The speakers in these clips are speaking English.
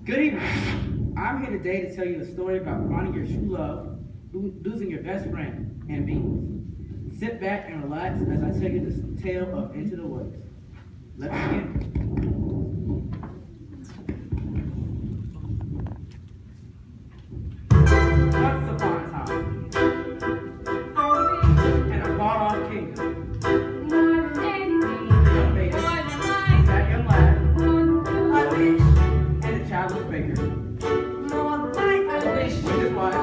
Good evening. I'm here today to tell you a story about finding your true love, losing your best friend, and beans. Sit back and relax as I tell you this tale of Into the Woods. Let's begin. Once upon a time, in a far-off kingdom, young maiden sat young lad, and the child was baker. With his wife,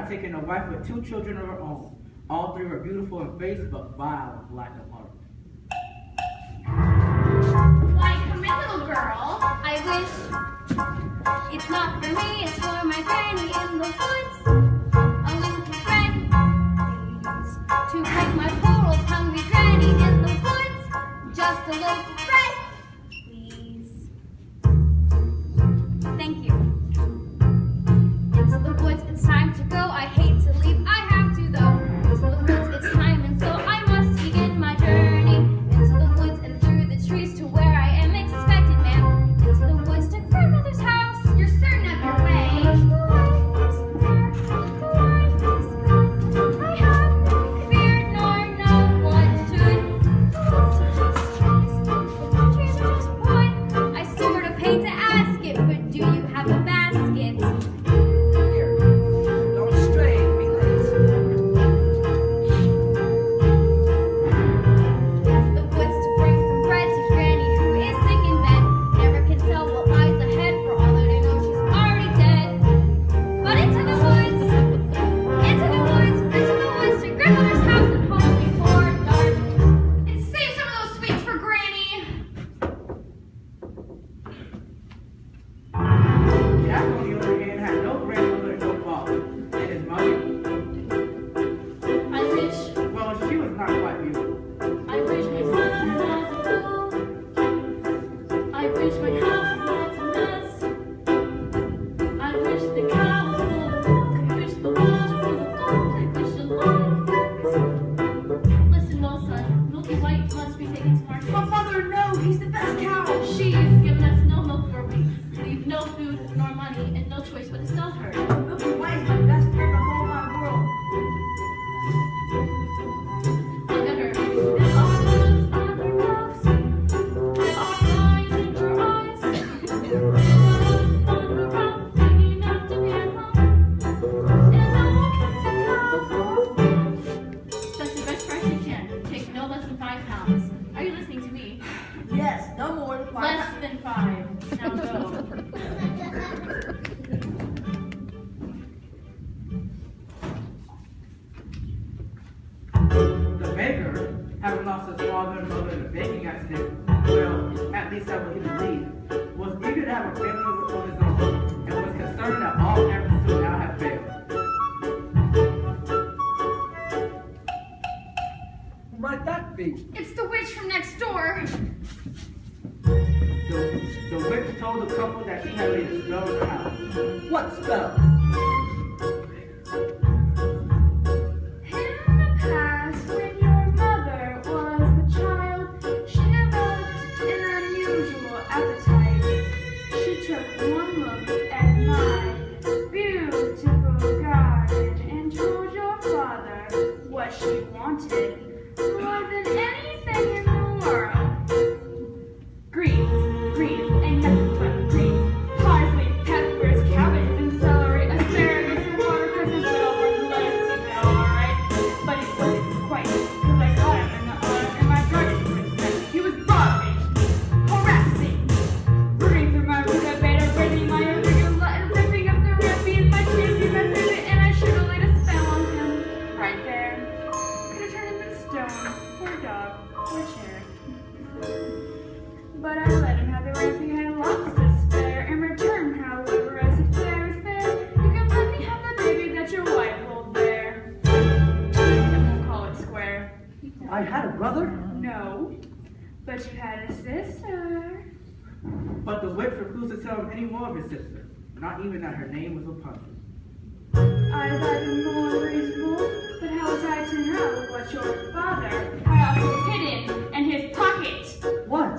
taking a wife with 2 children of her own. All 3 were beautiful in face, but vile of lack of heart. Why, come in, little girl. I wish it's not for me, it's for my granny in the woods. A little friend, please, to break my poor old hungry granny in the woods. Just a little friend, please. Thank you. Into the woods, it's time to go. I hate to leave, I have to though. Into the woods, it's time, and so I must begin my journey. Into the woods and through the trees to where I am expected, ma'am. Into the woods to grandmother's house. You're certain of your way. I have no fear nor know what should. The trees are just wood. I sort of hate to ask it, but do you have a basket? Having lost his father and mother in a baking accident, well, at least that's what he believed, was eager to have a family on his own, and was concerned that all efforts to now have failed. Who might that be? It's the witch from next door. The witch told the couple that she had laid a spell in the house. What spell? Greens, and nothing but greens. Parsley, peppers, cabbage, and celery. brother? No, but you had a sister. But the witch refused to tell him any more of his sister, not even that her name was Rapunzel. I thought you more reasonable, but how was I to know what your father had also hidden in his pocket? What?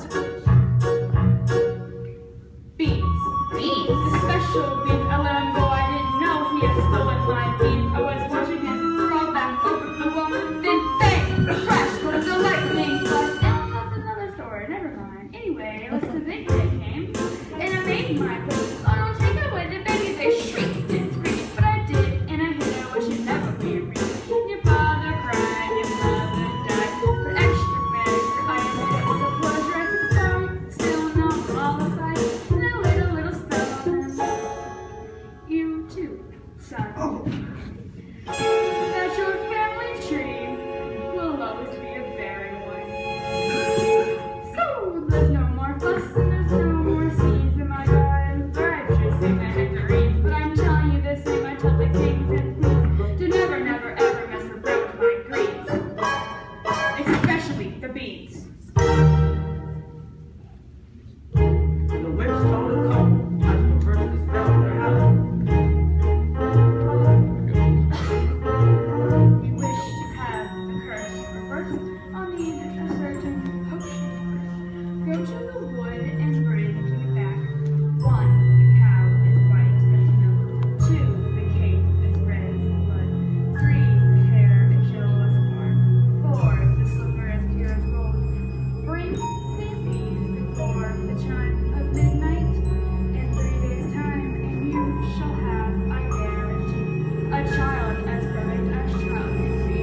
Beans. Beans? The special beans. I let him go. I didn't know he had stolen my beans. I was watching him crawl back over the wall. Then bang! Crash goes the lightning. But that's another story. Never mind. Anyway, it was the big day came, and I made my plate. Oh, don't take away the baby. They shrieked and screamed, but I did, and I hid. I wish you'd never be reached. Your father cried, your mother died. For extra measure, I admit it was a pleasure. I said sorry, still not qualified. And a little spell on them. You too, son. Oh, That your family tree will always be a very one. So there's no more fuss and there's no more scenes in my gardens. I should sing the nectarines, but I'm telling you the same. I tell the kings and queens to never, ever mess around with my greens, especially the beans. The witch told the couple how to reverse the spell in their house. We wish to have the curse reversed. I'll need a certain potion. Go to the wood and bring me back. 1, the cow is white as milk. 2, the cake is red as blood. 3, the hair is yellow as corn. 4, the silver as pure as gold. Bring me these before the chime of midnight. In 3 days' time, and you shall have, I guarantee, a child as perfect as child can be.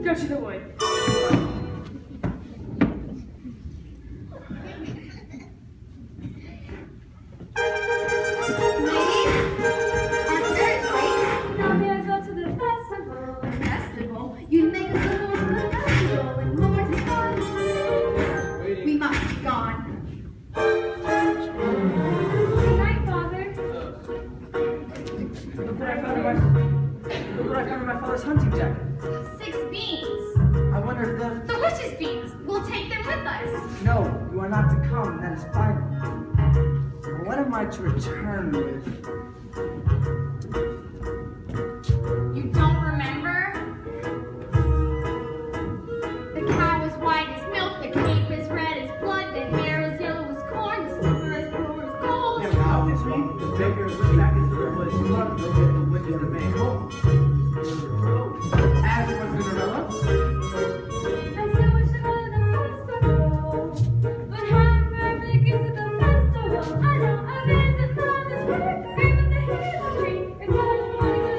Go to the wood. Now may I go to the festival? You make us a more for the festival and more to fun. We must be gone. Good night, Father. look what I found in my father's hunting jacket. 6 beans. I wonder if The witch's beans. We'll take them with us. No, you are not to come, that is final. What am I to return with? You don't remember? The cow is white as milk, the cape is red as blood, the hair is yellow as corn, the silver as pure as gold. And obviously, the baker went back into the woods to look at the witch in the main home. As for Cinderella, I so wish to go to the festival. But how do I make it to the festival? I know I visit from this work, even the history. It's all you want to go to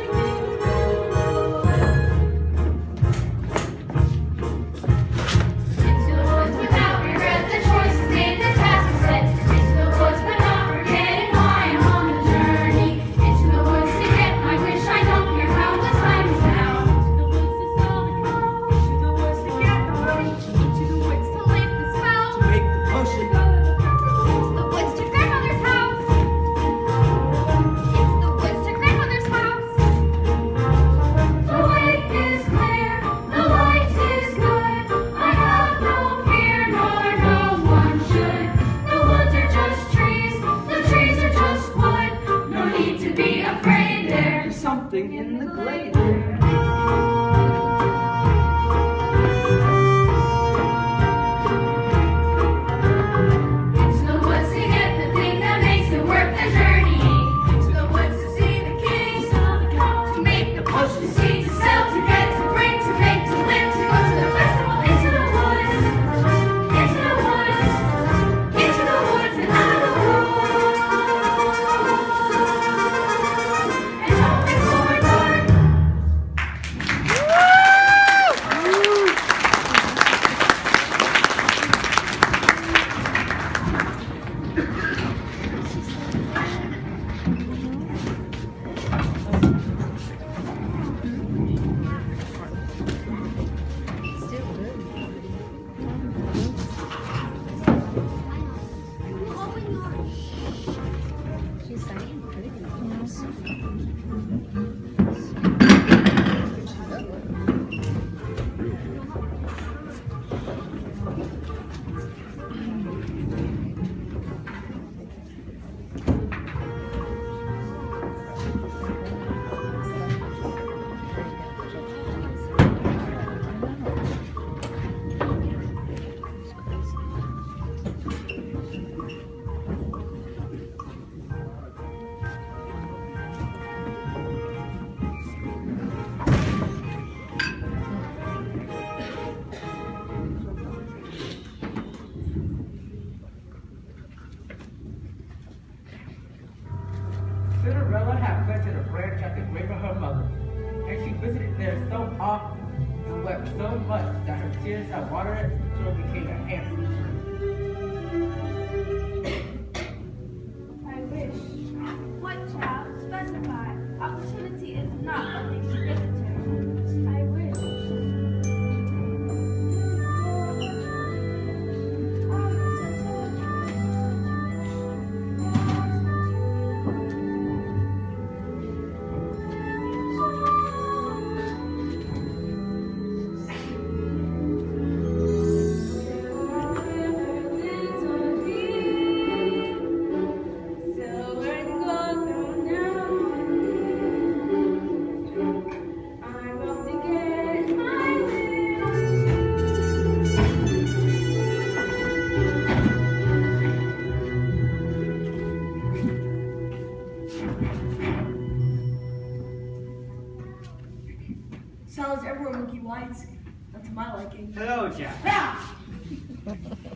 Into the woods without regret, the choice is made, the task is set. Into the woods but not forgetting why I'm on the journey. Into the woods to get my wish, I don't care how the time is now. Into the woods to sell the cow. Into the woods to get the money. Into the woods to lift the spell. Make the potion. Into the woods to grandmother's house. Into the woods to grandmother's house. The way is clear, the light is good. I have no fear, nor no one should. The woods are just trees, the trees are just wood. No need to be afraid there. There's something in the glade. Into the woods to get the thing that makes it worth the journey. Into the woods to see the king, to make the potion, to see, to sell, to get, to bring, to make, to live, to go to the festival. Into the woods, into the woods, into the woods and out of the woods. And home and forward, Cinderella had planted a branch at the grave of her mother, and she visited there so often and wept so much that her tears had watered it until it became a handsome tree. I wish. What, child? Specify. Opportunity is not a thing to give it to. I wish. Salads everywhere, Milky Whites. That's to my liking. Hello, Jack. Yeah.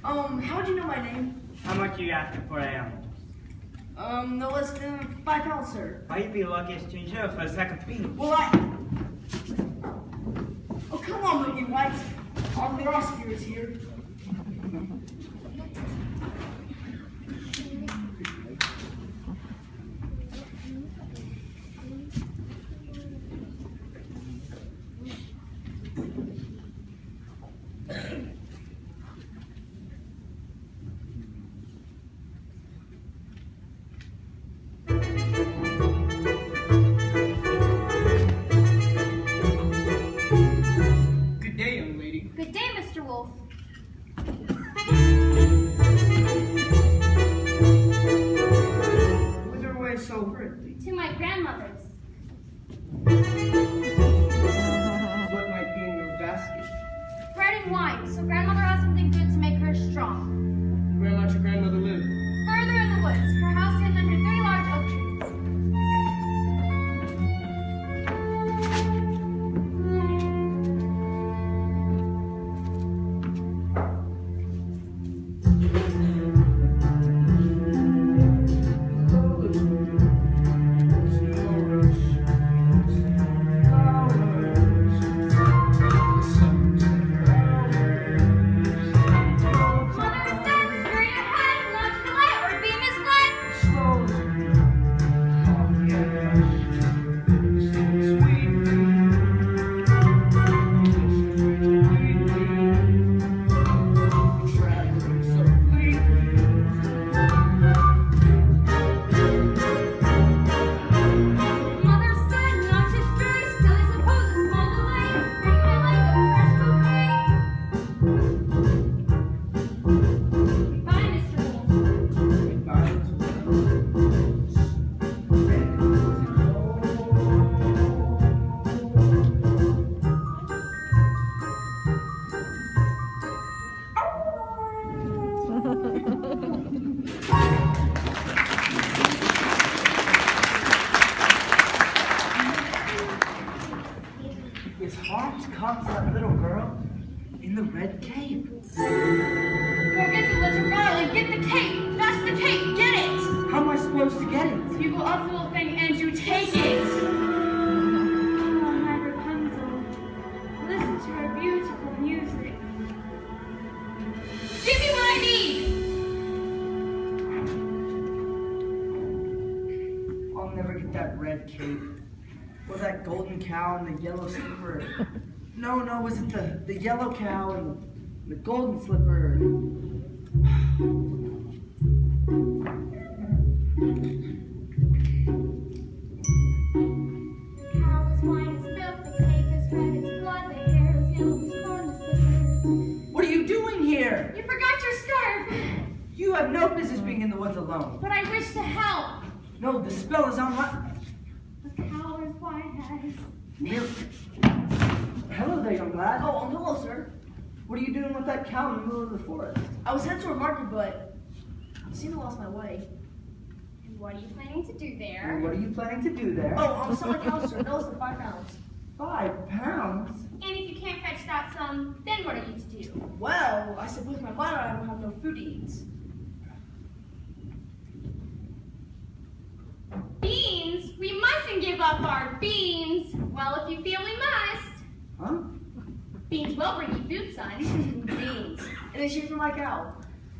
How'd you know my name? How much are you asking for an animal? No less than £5, sir. I'd be lucky to exchange her for a sack of beans. Well, Oh, come on, Milky Whites. Our philosophy is here. Good day, young lady. Good day, Mr. Wolf. Whither away so hurriedly? To my grandmother's. What might be in your basket? Bread and wine, so grandmother has something good to make her strong. Where might your grandmother live? Further in the woods, her house hidden under 3 large oak trees. Mother said, hurry ahead, not to delay or be misled. Mother said not to stray, still I suppose a small delay. Bring my life a fresh bouquet. Goodbye, Mr. Wolf. Is Hans caught that little girl in the red cape? Go get the little girl and get the cake. That's the cake. Get it. How am I supposed to get it? You go up the little thing and you take it. Oh, my Rapunzel. Listen to her beautiful music. Give me what I need. I'll never get that red cape. Or that golden cow and the yellow slipper. No, was it the yellow cow and the golden slipper? The cow is white as milk, the cake is red as blood, the hair is yellow as corn, the slipper. What are you doing here? You forgot your scarf. You have no business being in the woods alone. But I wish to help. No, the spell is on my... The cow is white as... Hello there, young lad. Oh, hello, sir. What are you doing with that cow in the middle of the forest? I was headed to a market, but I seem to lost my way. And what are you planning to do there? What are you planning to do there? Oh, I'm selling cows, sir. No less than £5. 5 pounds? And if you can't fetch that sum, then what are you to do? Well, I said with my bladder I will have no food to eat. Beans? give up our beans. Well, if you feel we must. Huh? Beans will bring you food, son. Beans. And they shaped from my cow.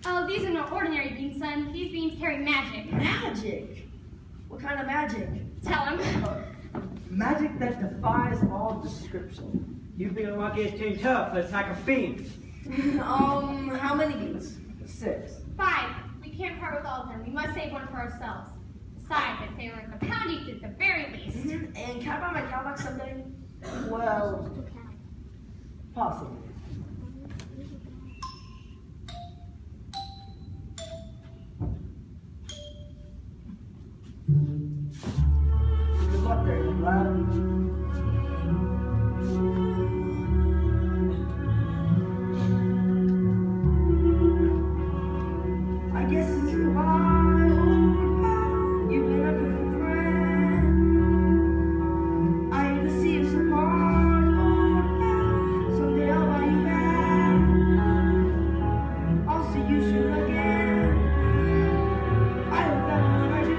Oh, these are no ordinary beans, son. These beans carry magic. Magic? What kind of magic? Tell him. Magic that defies all description. You being lucky to change her for a sack of beans. How many beans? 6. 5. We can't part with all of them. We must save one for ourselves. Besides, I'd say we're worth a pound each at the very least. And can I buy my cow back someday? Well, possibly. Good luck there, young lad. I guess it's goodbye, old pal. You've been a perfect friend. I hate to see you so hard, old pal. Someday I'll buy you back. I'll see you soon again. I hope that when I do,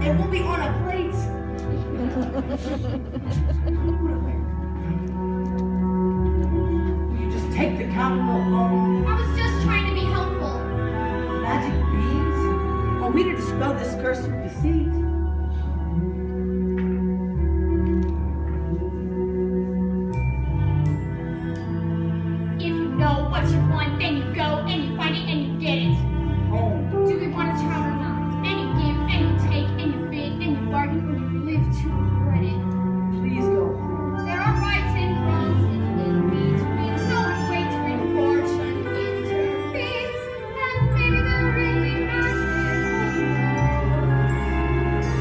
it will be on a plate. You just take the cow and go home. I was just trying to be helpful. Magic beans? Are we to dispel this curse of deceit? If you know what you want, then you go and you find it and you get it. Home. Do we want a child or not? And you give and you take and you bid and you bargain when you live to regret it. Please go home. There are rights and wrongs in between. No one waits when fortune intervenes. And maybe they're really magic.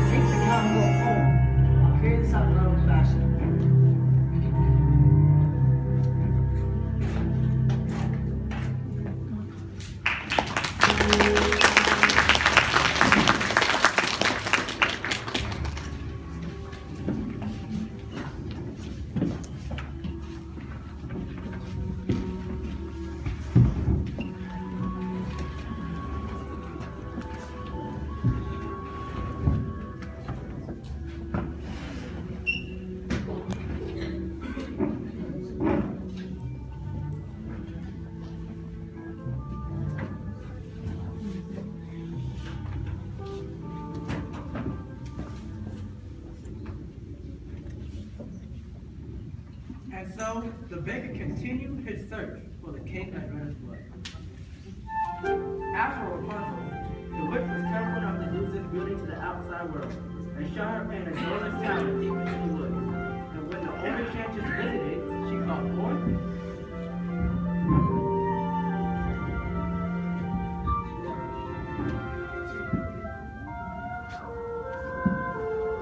Take the cow and go home. I'll carry this out in my own fashion. And so the beggar continued his search for the king that ran his blood. As for Rapunzel, the witch was careful enough to lose this beauty to the outside world and shut her in a enormous tower deep into the woods. And when the older enchantress visited, she called forth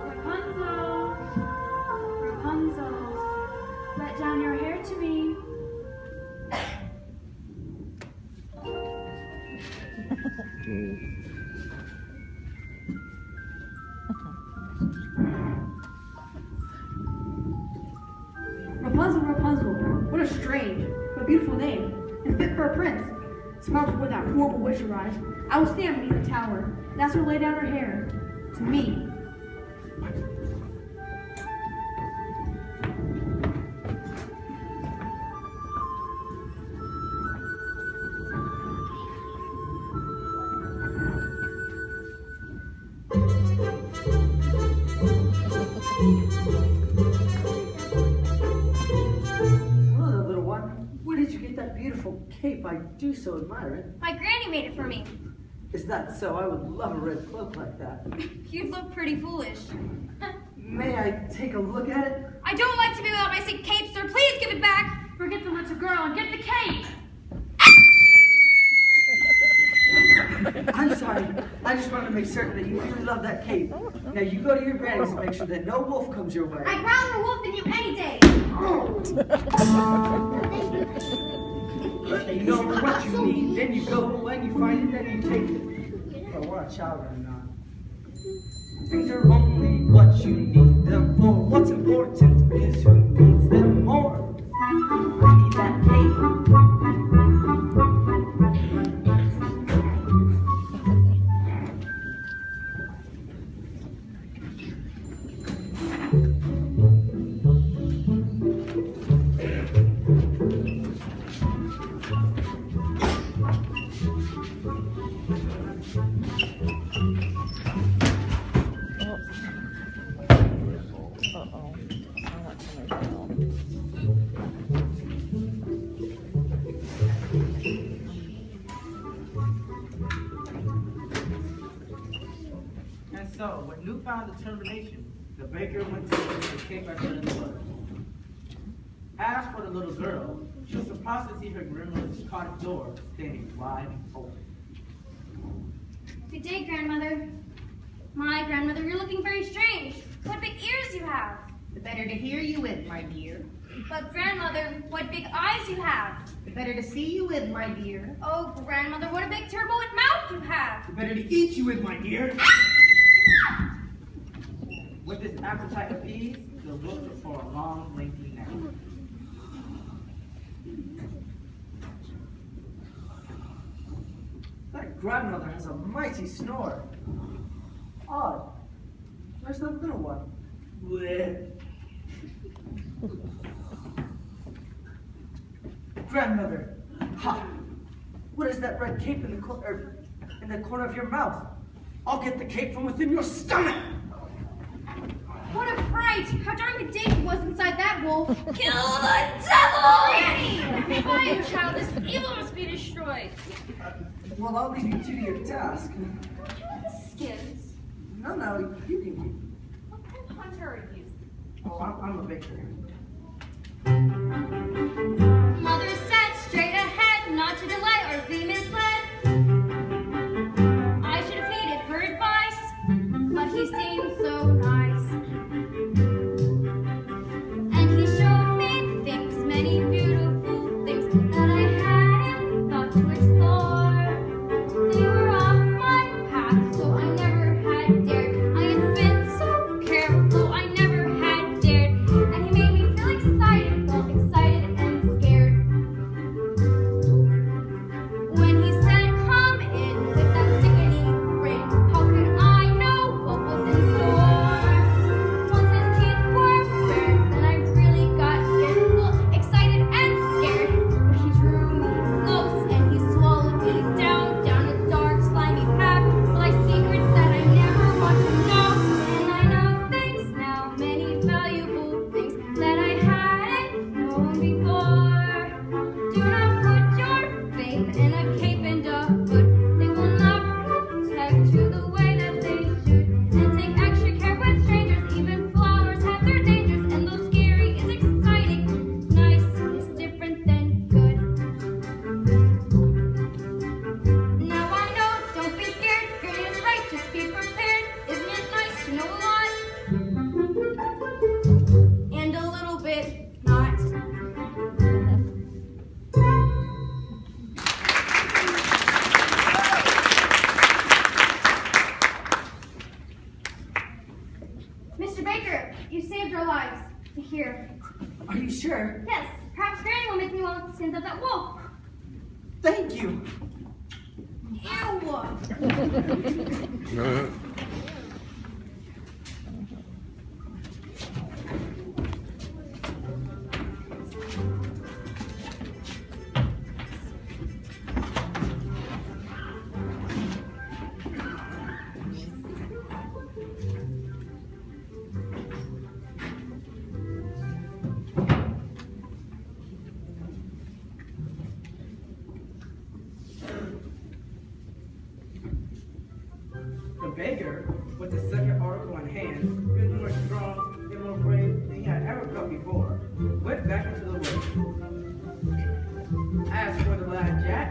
Rapunzel, Rapunzel, let down your hair to me. Rapunzel, Rapunzel, what a strange, but beautiful name, and fit for a prince. Smart before that horrible witch arrived. I will stand beneath the tower, and ask her to lay down her hair. To me. Hello, little one. Where did you get that beautiful cape? I do so admire it. My granny made it for me. Is that so? I would love a red cloak like that. You'd look pretty foolish. May I take a look at it? I don't like to be without my sick cape, sir. Please give it back. Forget the little girl and get the cape. I'm sorry. I just wanted to make certain that you really love that cape. Now you go to your granny's and make sure that no wolf comes your way. I'd rather a wolf than you any day. You know what you need, then you go. When you find it, then you take it. But what a child I'm not. Things are only what you need them for. What's important is who needs them more. I need that cape. And so, with newfound determination, the baker went to the cake by the mother. As for the little girl, she was surprised to see her grandmother's cottage door standing wide open. Good day, grandmother. My grandmother, you're looking very strange. What big ears you have. The better to hear you with, my dear. But grandmother, what big eyes you have. The better to see you with, my dear. Oh, grandmother, what a big turbulent mouth you have. The better to eat you with, my dear. With this appetite appeased, the looked for a long, lengthy nap. That grandmother has a mighty snore. Odd. Where's the little one? Bleh. Grandmother, ha! What is that red cape in the corner of your mouth? I'll get the cape from within your stomach! What a fright! How darn good day he was inside that wolf. Kill the devil! Granny! Quiet, child. This evil must be destroyed. Well, I'll leave you to your task. Do you want the skins? No, you can keep. What kind of hunter are you? Oh, I'm a baker. Mother said straight ahead, not to delay or be misled. I should have heeded her advice, but he seemed so nice. And he showed me things, many beautiful things that I hadn't thought to explore. They were off my path, so I never had dared. I had been so careful, I never had dared. And he made me feel excited, well, excited and scared. When he said, come in with that sickening grin, how could I know what was in store? Once his teeth were bared, then I really got scared, well, excited and scared. But he drew me close and he swallowed me down a dark, slimy path, full of secrets that I never want to know. And I know things now, many valuable things that I hadn't known before. Do not put your faith in a cape and a hood. They will not protect you the way that they should. And take extra care with strangers. Even flowers have their dangers. And though scary is exciting, nice is different than good. Now I know, don't be scared. Granny is right, just be prepared. Isn't it nice to know a lot? And a little bit not. Mr. Baker, you saved our lives. Here. Are you sure? Yes, perhaps Granny will make me one of the skins of that wolf. Thank you. Ew! The baker, with the second article in hand, feeling more strong and more brave than he had ever felt before, went back into the woods. As for the lad Jack,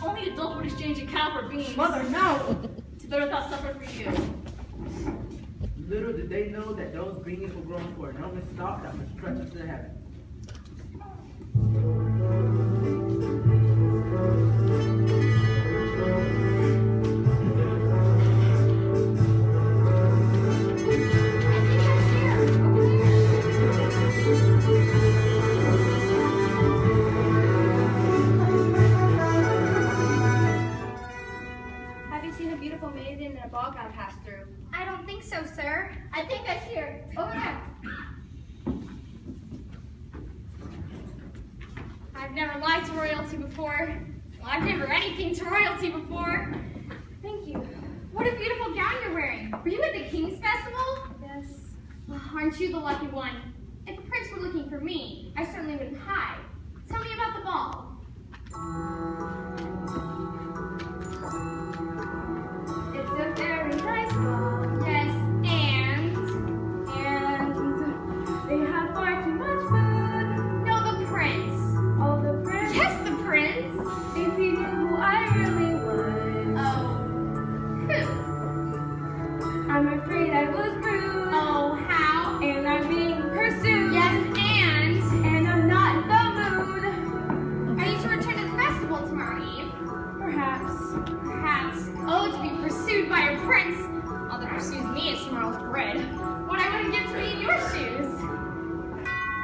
Only adults would exchange a cow for beans. Mother, no! It's better without supper for you. little did they know that those beans were growing for an enormous stalk that would stretch into the heavens. Have you seen a beautiful maiden in a bog I passed through? I don't think so, sir. I think I see her. Over there. I've never lied to royalty before. Well, I've never anything to royalty before. Thank you. What a beautiful gown you're wearing. Were you at the King's Festival? Yes. Well, aren't you the lucky one? If the prince were looking for me, I certainly wouldn't hide. Tell me about the ball. Oh, to be pursued by a prince. All that pursues me is tomorrow's bread. What I wouldn't give to be in your shoes.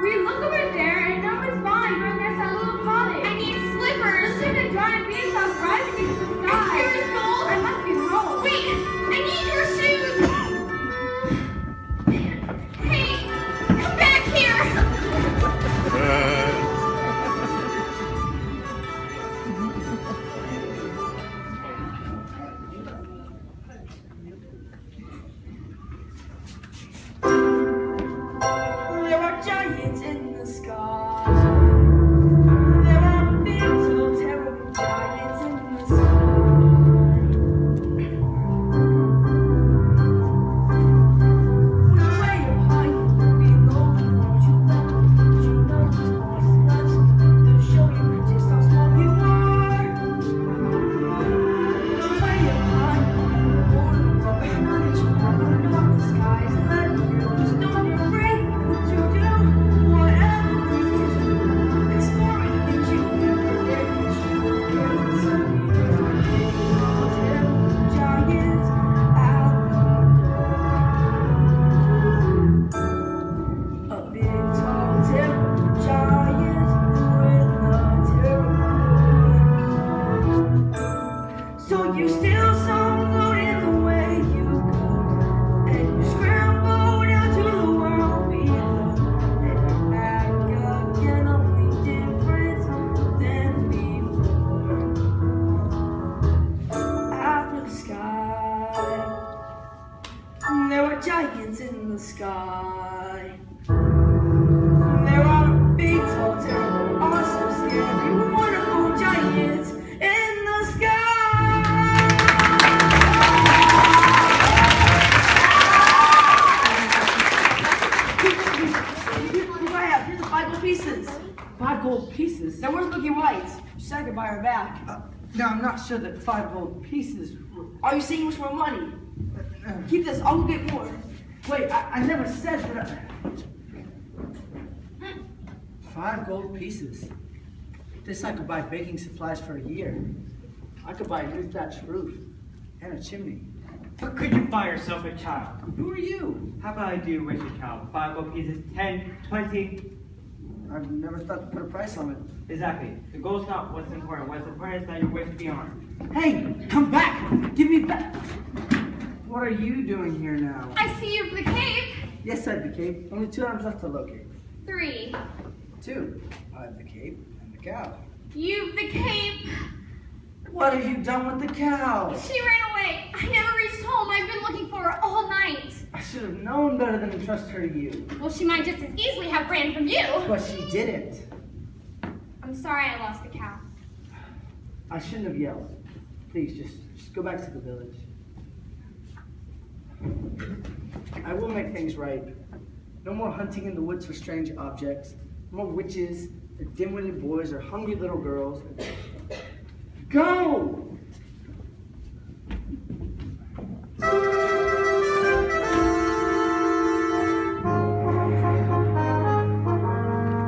We look over there and no one's fine, but there's that little cottage. I need slippers. Look at the giant beanstalk rising into the sky. Is yours gold? I must be wrong. Wait, I need your shoes. Hey, come back here. There are giants in the sky. There are big, tall, terrible giants in the sky. We're way up high, below you, won't you let me? You know these boys nuts. They'll show you just how small you are. We're way up high, below you, not that you never know the sky's limit. Just don't be afraid to do whatever it is. Explore anything you want. There is you can see. Giants out the door. A big, tall, terrible giant with a terrible. So you steal some load in the way you go, and you scramble down to the world below, and you're back again, only different than before. Out of the sky, there are giants in the sky. There are big, tall, terrible, awesome, scary, wonderful giants in the sky. Here's the 5 gold pieces. 5 gold pieces? Now where's looking right? She said I could buy her back. Now, I'm not sure that 5 gold pieces were... Are you saying much more money? Keep this, I'll go get more. Wait, I never said that. 5 gold pieces. This I could buy baking supplies for a year. I could buy a new thatched roof and a chimney. But could you buy yourself a child? Who are you? How about I do wish a child? 5 gold pieces, 10, 20. I've never thought to put a price on it. Exactly. The goal's not what's important. What's important is that you wish to be honored. Hey, come back! Give me back! What are you doing here now? I see you for the cape. Yes, I have the cape. Only 2 items left to locate. 3. 2. I have the cape and the cow. You've the cape. What have you done with the cow? She ran away. I never reached home. I've been looking for her all night. I should have known better than to trust her to you. Well, she might just as easily have ran from you. But she didn't. I'm sorry I lost the cow. I shouldn't have yelled. Please, just go back to the village. I will make things right. No more hunting in the woods for strange objects. No more witches, or dim-witted boys, or hungry little girls. Go!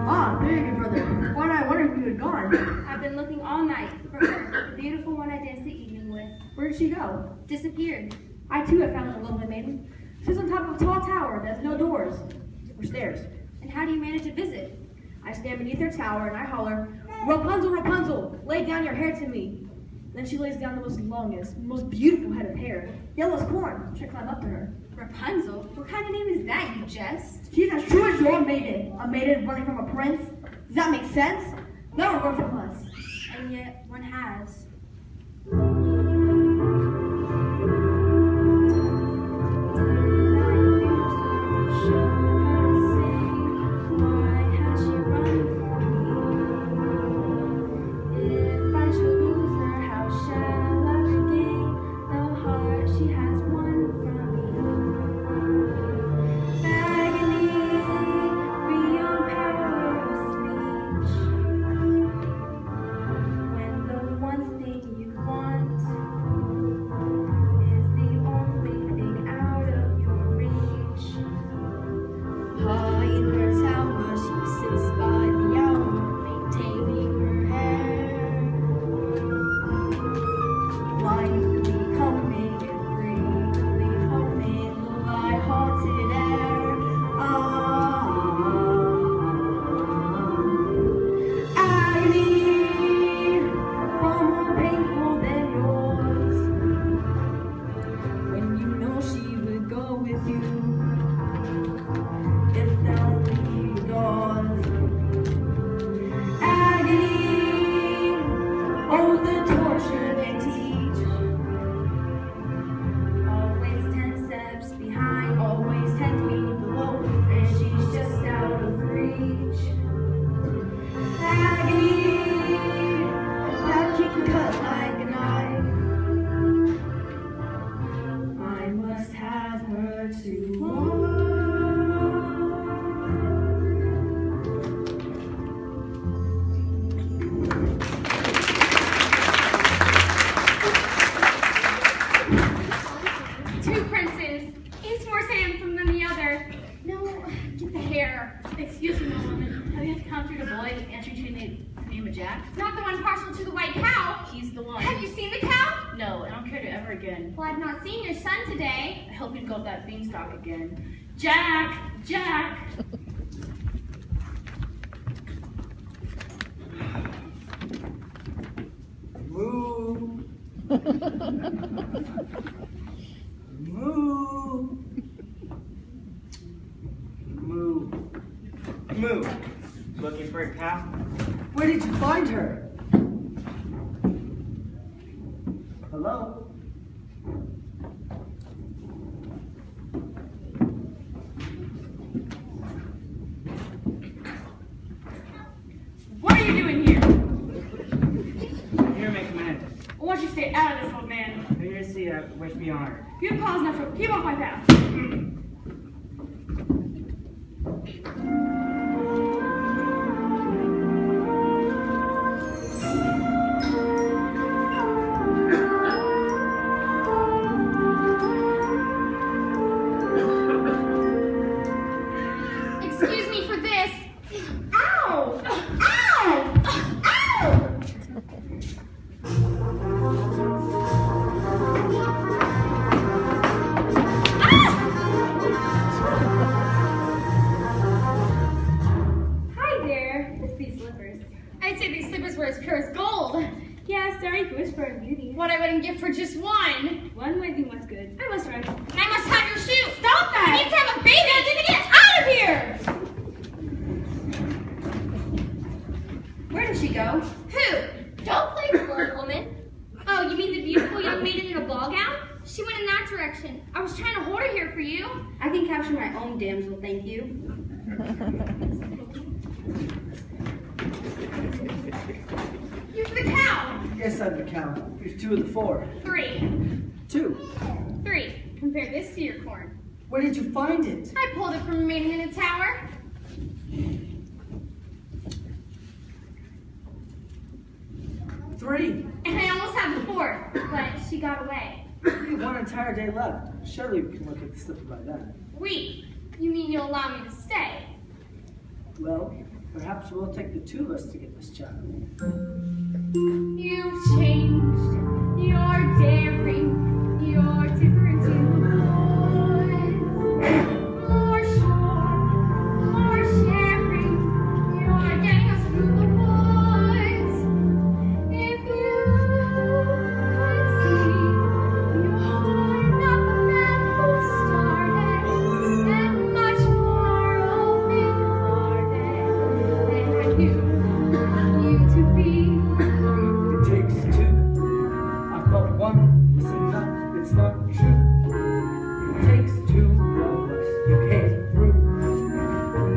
Ah, very good, brother. Why not? I wonder if you had gone. I've been looking all night for her, the beautiful one I danced the evening with. Where did she go? Disappeared. I too have found the lovely maiden. She's on top of a tall tower that has no doors or stairs. And how do you manage to visit? I stand beneath her tower and I holler, Rapunzel, Rapunzel, lay down your hair to me. Then she lays down the most longest, most beautiful head of hair, yellow as corn. I climb up to her. Rapunzel? What kind of name is that, you jest? She's as true as your maiden. A maiden running from a prince. Does that make sense? Never run from us. And yet, one has. When the one thing you want ever again. Well, I've not seen your son today. I hope you go up that beanstalk again. Jack! Jack! Moo. Moo. Moo. Moo. Looking for a cow? Where did you find her? Hello? What are you doing here? Here, my commander. I want you to stay out of this, old man. I'm here to see wish me honor. You have cause enough, so keep off my path. Excuse me for this. Ow! Ow! Ow! Hi there. It's these slippers. I'd say these slippers were as pure as gold. Yeah, sorry, goes for a beauty. What I wouldn't give for just one. One way thing was good. I must run. And I must have your shoe. Stop that! I need to have a baby. I need to get out of here. Where did she go? Who? Don't play the word, woman. Oh, you mean the beautiful young maiden in a ball gown? She went in that direction. I was trying to hold her here for you. I can capture my own damsel, thank you. You're the cow. Yes, I'm the cow. Here's 2 of the 4. 3. 2. 3. Compare this to your corn. Where did you find it? I pulled it from a maiden in a tower. 3. And I almost had the 4th, but she got away. We have 1 entire day left. Surely we can look at the slipper by then. We. You mean you'll allow me to stay? Well, perhaps we'll take the 2 of us to get this child. You've changed. You're daring. You're different in the woods. More sure. More sharing. You're getting us through the woods. If you could see, you're not the man who started, and much more open-hearted than I knew you to be. It takes 2. I thought 1 was enough. It's not true. It takes 2 of us. You came through.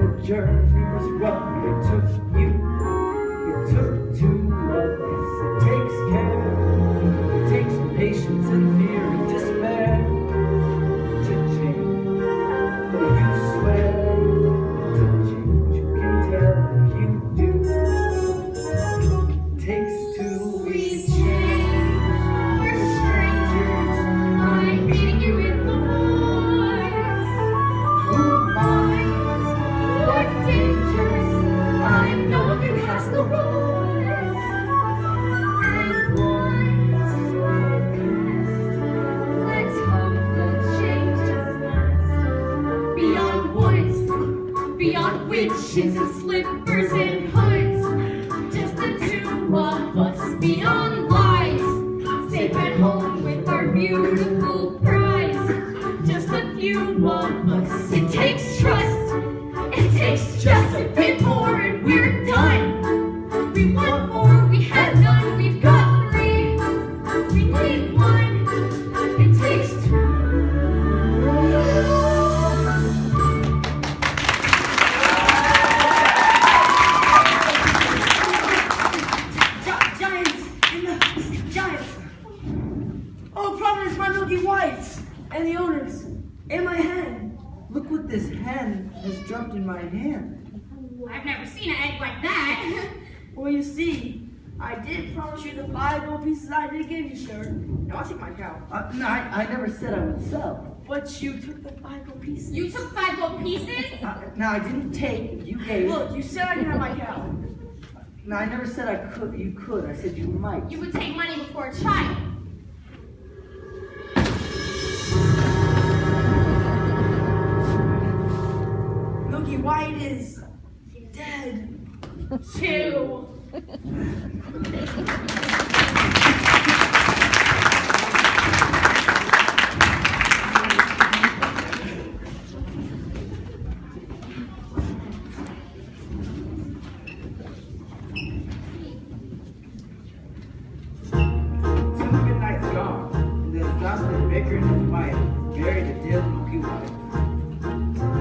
The journey was rough. It took you. It took 2 of us. It takes care. It takes patience and fear and despair to change. Though you swear to change, you can tell if you do. It takes 2. We change. We're strangers. I'm meeting you in the woods. Who minds? What dangers? I'm no longer past the woods. And once we're past, let's hope the change is last. Beyond woods, beyond witches and slippers and hoods. Just the 2 of us, beyond lies. Safe at home with our beautiful prize. Just a few of us. It takes trust. It takes just a bit more and we're done. We want more, we had none, we've got 3. We need 1. It takes 2. Giants! Oh, Providence, my milky whites! And the owners! In my hand! Look what this hen has dropped in my hand. I've never seen an egg like that. Well, you see, I did promise you the 5 gold pieces I did give you, sir. Now I'll take my cow. No, I never said I would sell. But you took the 5 gold pieces. You took 5 gold pieces? No, I didn't take. You gave. Look, you said I can have my cow. No, I never said I could. You could. I said you might. You would take money before a child. Chew.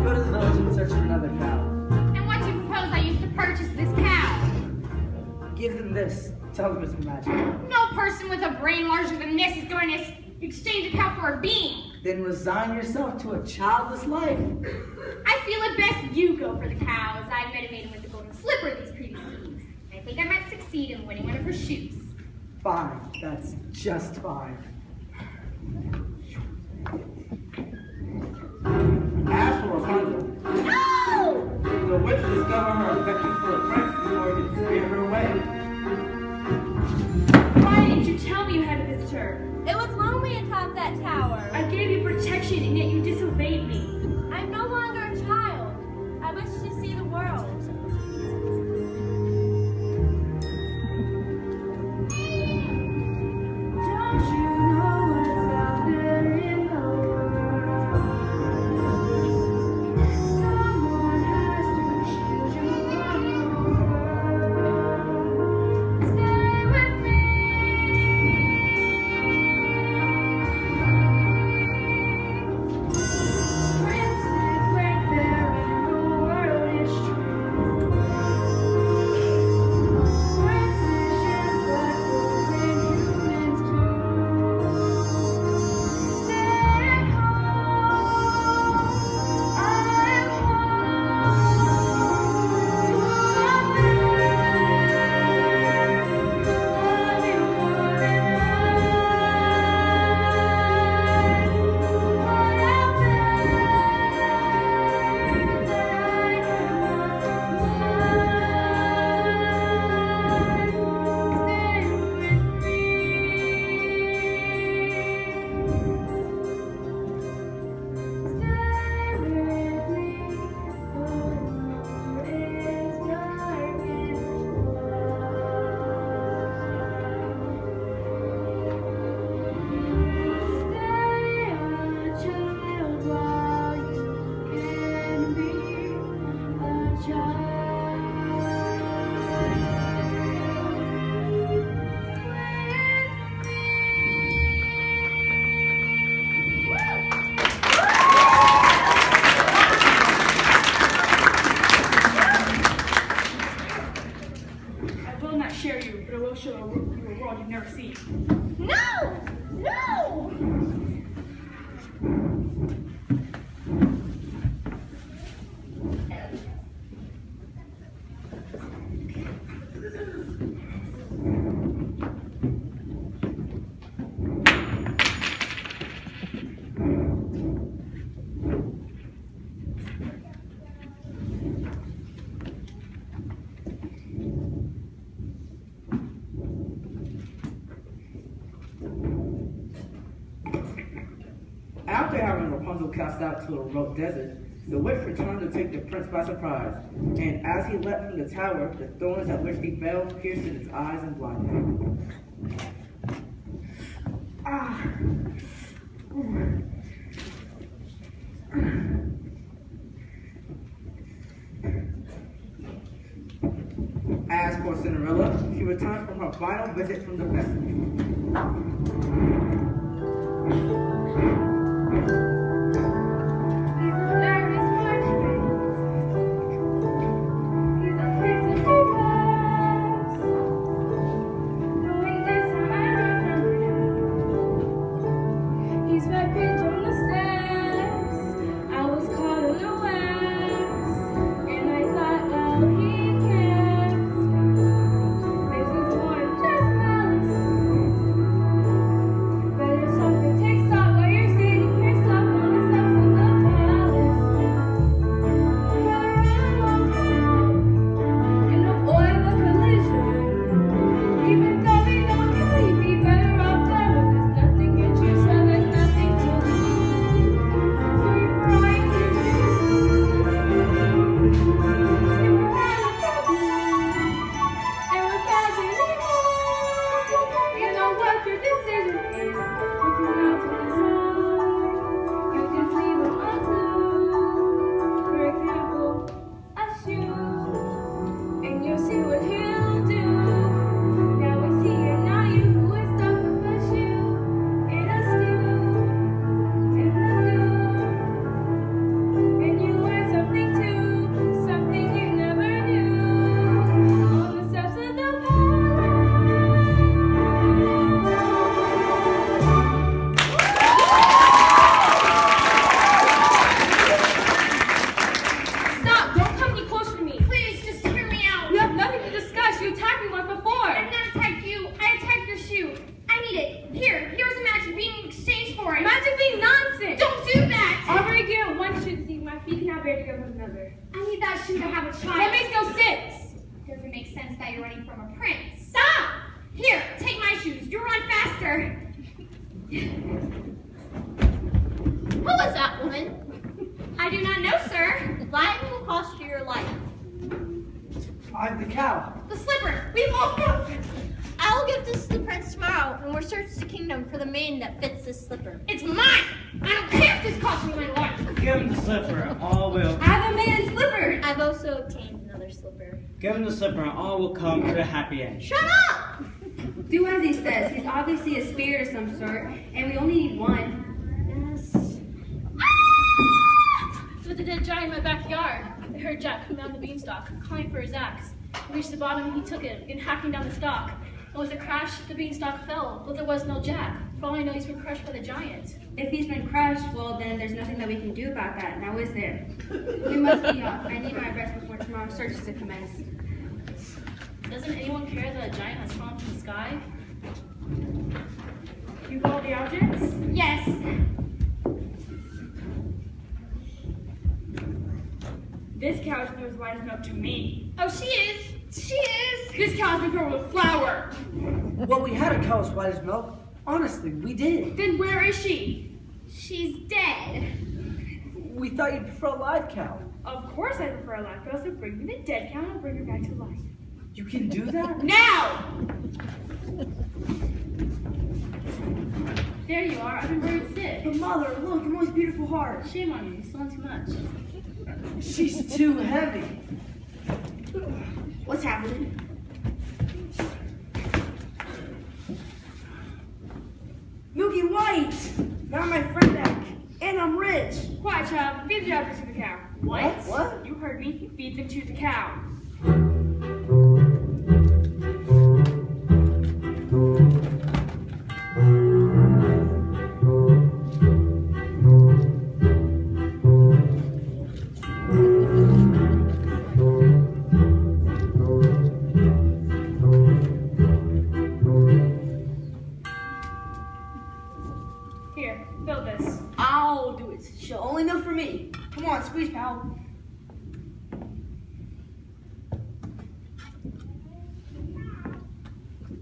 Go to the village and search for another cow. And what do you propose I use to purchase this cow? Give them this. Tell them it's magic. No person with a brain larger than this is going to exchange a cow for a bean. Then resign yourself to a childless life. I feel it best you go for the cow, as I've met a maiden with the golden slipper these previous weeks. I think I might succeed in winning one of her shoes. Fine. That's just fine. As for Rapunzel, No! the witch discovered her affection for a prince before he could steer her away. Why didn't you tell me you had a visitor? It was lonely atop that tower. I gave you protection and yet you disobeyed me. I'm no longer a child. I wish to see the world. Don't you know what's out there in the world? Someone has to shield you from the world. Stay with me. Princes wait there and the world is true. Princes just like wolves and humans too. Stay at home. I am I will not share you, but I will show you a world you've never seen. No! No! After having Rapunzel cast out to a remote desert, the witch returned to take the prince by surprise. And as he leapt from the tower, the thorns at which he fell pierced in his eyes and blinded him. As for Cinderella, she returned from her final visit from the festival. You can have Bear to go with another. I need that shoe to have a child. That makes no sense. Doesn't make sense that you're running from a prince. Stop! Here, take my shoes. You run faster. Who was that woman? I do not know, sir. That will cost you your life. I'm the cow. The slipper. We both know. I'll give this to the prince tomorrow, and we'll search the kingdom for the maiden that fits this slipper. It's mine. I don't care if this costs me my life. Give him the slipper and all will. I have a man's slipper. I've also obtained another slipper. Give him the slipper and all will come to a happy end. Shut up! Do as he says. He's obviously a spirit of some sort, and we only need one. Yes. There was a dead giant in my backyard. I heard Jack come down the beanstalk, calling for his axe. He reached the bottom, he took it, began hacking down the stalk. And with a crash, the beanstalk fell, but there was no Jack. For all I know, he's been crushed by the giant. If he's been crushed, well, then there's nothing that we can do about that. Now, is there? We must be off. I need my rest before tomorrow's search is to commence. Doesn't anyone care that a giant has fallen from the sky? You follow the objects? Yes. This cow is as white as milk to me. Oh, she is. She is. This cow's been covered with flour. Well, we had a cow as white as milk. Honestly, we did. Then where is she? She's dead. We thought you'd prefer a live cow. Of course I prefer a live cow, so bring me the dead cow and I'll bring her back to life. You can do that? Now! There you are. I've been very sick. But mother, look, your most beautiful heart. Shame on you. You're selling too much. She's too heavy. What's happening? Milky White! Now my friend back. And I'm rich. Quiet, child. Feed the objects to the cow. What? You heard me. Feed them to the cow. Here, fill this. I'll do it. She'll only know for me. Come on, squeeze, pal.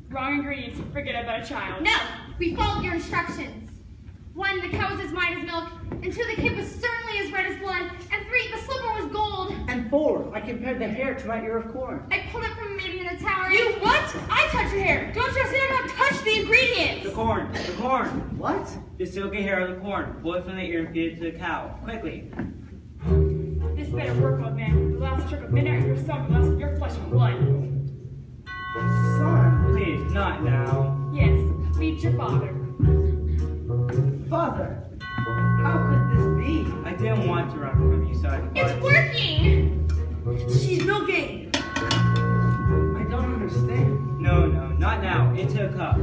Wrong ingredients. Forget about a child. No, we followed your instructions. 1, the cow was as white as milk, and 2, the kid was certainly as red as blood, and 3, the slipper was gold. And 4, I compared the hair to my ear of corn. I pulled it from a maiden in the tower. You what? I touched your hair. Don't you say I don't touch the ingredients? The corn. The corn. What? The silky hair of the corn. Pull it from the ear and feed it to the cow. Quickly. This better work, old man. The last stroke of midnight and your stomach lasted your flesh and blood. Son. Please, not now. Yes, meet your father. Father. How could this be? I didn't want to run from you, so I It's working! She's milking. I don't understand. No, not now. Into a cup.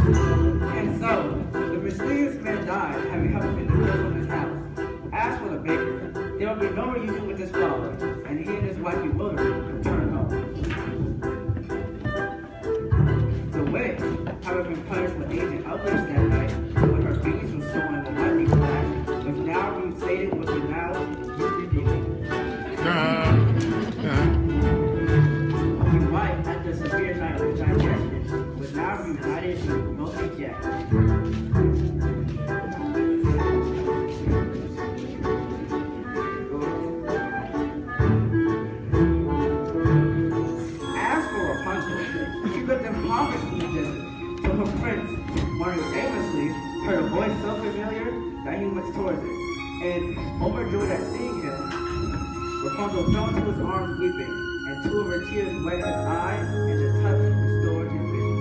And so, the mysterious man died, having helped in the bills of his house. As for the baker, there will be no reunion with his father, and he and his wife bewildered return home. The witch, having been punished with agent outrage that night, when her babies were stolen in the lightning flash, was now reinstated with the now redeeming. His wife, after a severe night of digestion, was now reunited with Milky Jack. prince, wandering aimlessly, heard a voice so familiar that he went towards it. And overjoyed at seeing him, Rapunzel fell into his arms weeping, and two of her tears wetted his eyes, and the touch restored his vision.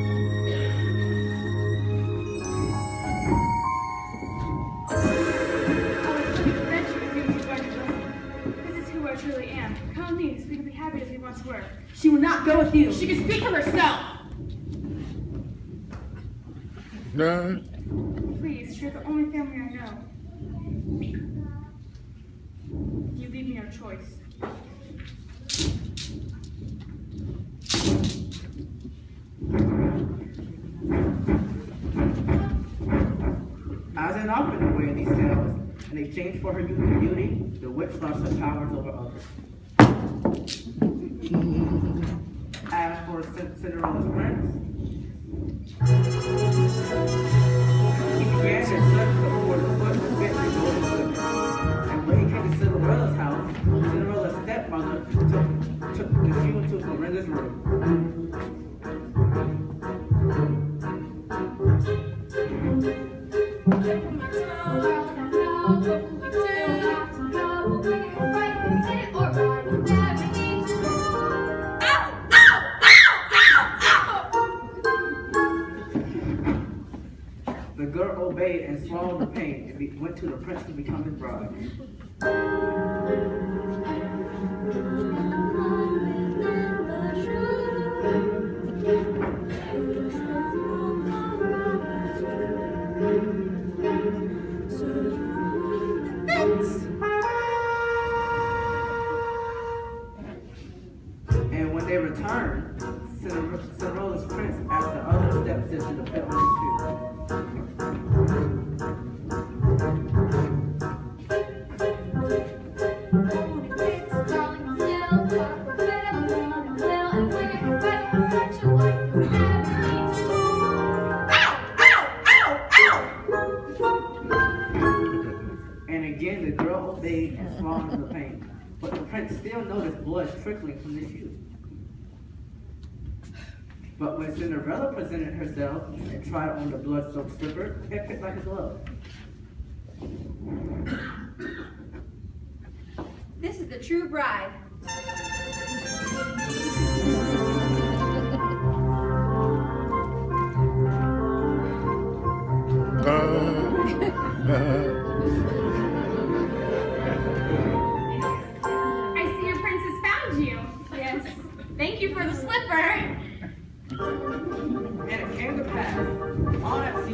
This is who I truly am. Come with me, so we can be happy as we once were. She will not go with you. She can speak for herself. Please, you're the only family I know. You leave me no choice. As is often the way in these tales, in exchange for her youth and beauty, the witch lost her powers over others. As for Cinderella's prince, he began his search for the foot to fit the golden slipper. And when he came to Cinderella's house, Cinderella's stepmother took the shoe into Florinda's room. The girl obeyed and swallowed the pain and went to the prince to become his bride. And when they returned, Cinderella's prince asked the other stepsister to fit on his shoe. And again, the girl obeyed and swallowed the pain. But the prince still noticed blood trickling from the shoe. But when Cinderella presented herself and tried on the blood-soaked slipper, it fit like a glove. This is the true bride. I see your prince has found you. Yes. Thank you for the slipper. And it came to pass, all that seemed